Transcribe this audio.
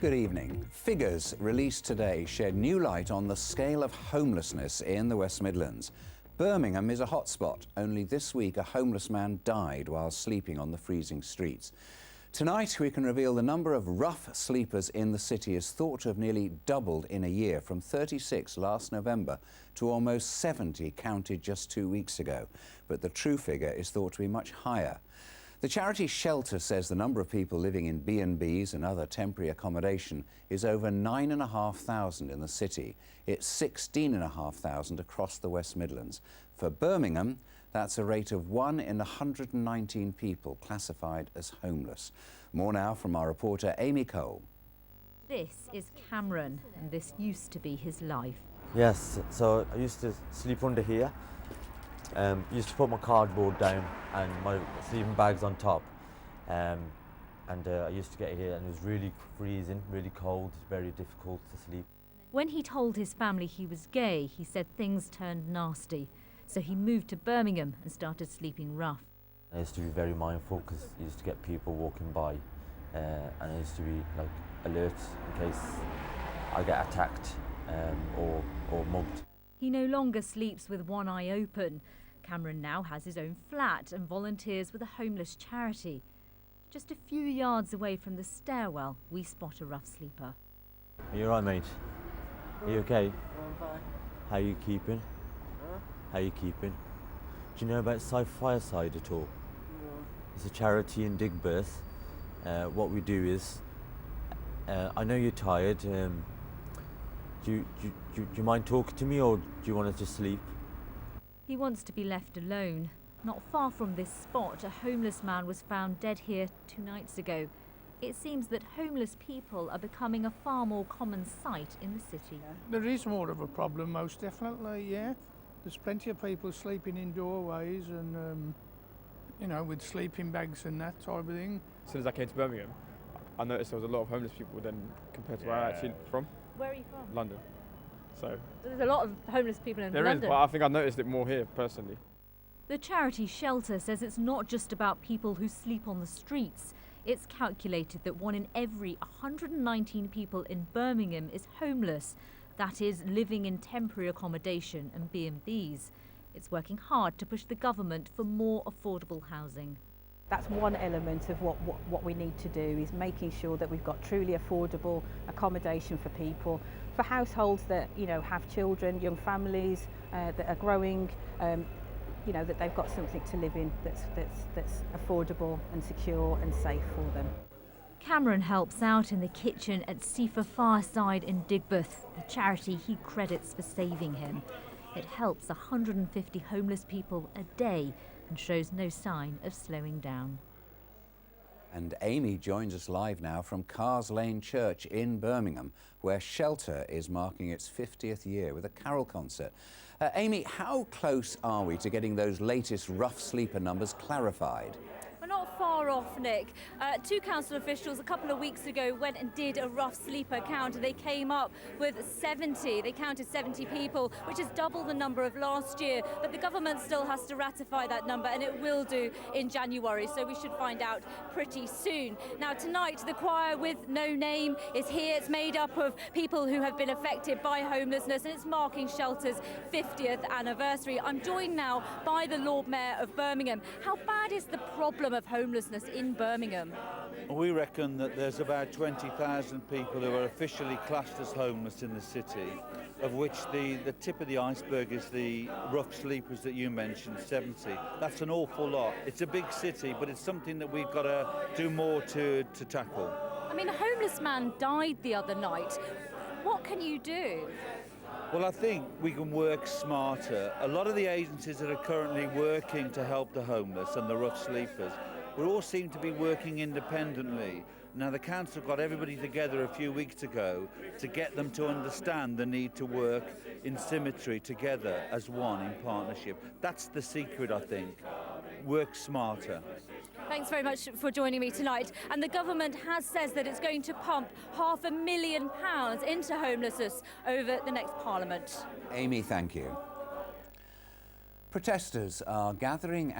Good evening. Figures released today shed new light on the scale of homelessness in the West Midlands. Birmingham is a hotspot. Only this week a homeless man died while sleeping on the freezing streets. Tonight we can reveal the number of rough sleepers in the city is thought to have nearly doubled in a year, from 36 last November to almost 70 counted just 2 weeks ago. But the true figure is thought to be much higher. The charity Shelter says the number of people living in B&Bs and other temporary accommodation is over 9,500 in the city. It's 16,500 across the West Midlands. For Birmingham, that's a rate of 1 in 119 people classified as homeless. More now from our reporter Amy Cole. This is Cameron, and this used to be his life. Yes, so I used to sleep under here. Used to put my cardboard down and my sleeping bags on top. I used to get here and it was really freezing, really cold, very difficult to sleep. When he told his family he was gay, he said things turned nasty. So he moved to Birmingham and started sleeping rough. I used to be very mindful because I used to get people walking by and I used to be like alert in case I get attacked or mugged. He no longer sleeps with one eye open. Cameron now has his own flat and volunteers with a homeless charity. Just a few yards away from the stairwell, we spot a rough sleeper. Are you alright, mate? Are you okay? I'm fine. How are you keeping? Huh? How are you keeping? Do you know about Fireside at all? No. It's a charity in Digbeth. What we do is, I know you're tired. Do you mind talking to me, or do you want to just sleep? He wants to be left alone. Not far from this spot, a homeless man was found dead here 2 nights ago. It seems that homeless people are becoming a far more common sight in the city. There is more of a problem, most definitely, yeah. There's plenty of people sleeping in doorways and, you know, with sleeping bags and that type of thing. As soon as I came to Birmingham, I noticed there was a lot of homeless people then compared to where I'm actually from. Where are you from? London. So There's a lot of homeless people in there London. is, but I think I noticed it more here personally. The charity Shelter says it's not just about people who sleep on the streets. It's calculated that 1 in every 119 people in Birmingham is homeless. That is, living in temporary accommodation and B&Bs. It's working hard to push the government for more affordable housing. That's one element of what we need to do, is making sure that we've got truly affordable accommodation for people, for households that, you know, have children, young families that are growing, you know, that they've got something to live in that's affordable and secure and safe for them. Cameron helps out in the kitchen at Sifa Fireside in Digbeth, the charity he credits for saving him. It helps 150 homeless people a day and shows no sign of slowing down. And Amy joins us live now from Cars Lane Church in Birmingham, where Shelter is marking its 50th year with a carol concert. Amy, how close are we to getting those latest rough sleeper numbers clarified? We're not far off, Nick. 2 council officials a couple of weeks ago went and did a rough sleeper count. They came up with 70. They counted 70 people, which is double the number of last year. But the government still has to ratify that number, and it will do in January, so we should find out pretty soon. Now, tonight, the choir with no name is here. It's made up of people who have been affected by homelessness, and it's marking Shelter's 50th anniversary. I'm joined now by the Lord Mayor of Birmingham. How bad is the problem of homelessness in Birmingham? We reckon that there's about 20,000 people who are officially classed as homeless in the city, of which the tip of the iceberg is the rough sleepers that you mentioned, 70. That's an awful lot. It's a big city, but it's something that we've got to do more to tackle. I mean, a homeless man died the other night. What can you do? Well, I think we can work smarter. A lot of the agencies that are currently working to help the homeless and the rough sleepers, we all seem to be working independently. Now, the council got everybody together a few weeks ago to get them to understand the need to work in symmetry together as one in partnership. That's the secret, I think. Work smarter. Thanks very much for joining me tonight. And the government has said that it's going to pump £500,000 into homelessness over the next Parliament. Amy, thank you. Protesters are gathering